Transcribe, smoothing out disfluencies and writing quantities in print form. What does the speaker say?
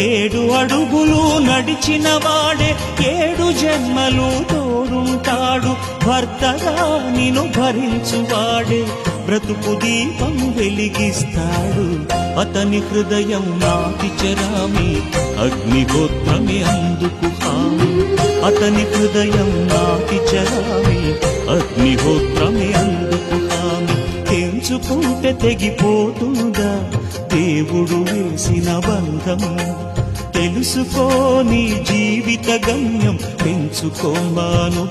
7 అడుగులు నడిచిన వాడే 7 జన్మలు తోడుంటాడు. భర్తగా నిన్ను భరించువాడే బ్రతుకు దీపం వెలిగిస్తాడు. అతని హృదయం నాటి చరామి, అగ్నిహోత్రమే అందుకు హామీ. అతని హృదయం నాటి చరామి, అగ్నిహోత్రమే అందుకు హామీ. తెంచుకుంటే తెగిపోతుందా దేవుడు వేసిన బంధం? తెలుసుకో నీ జీవిత గమ్యం, పెంచుకోమానుబంధం.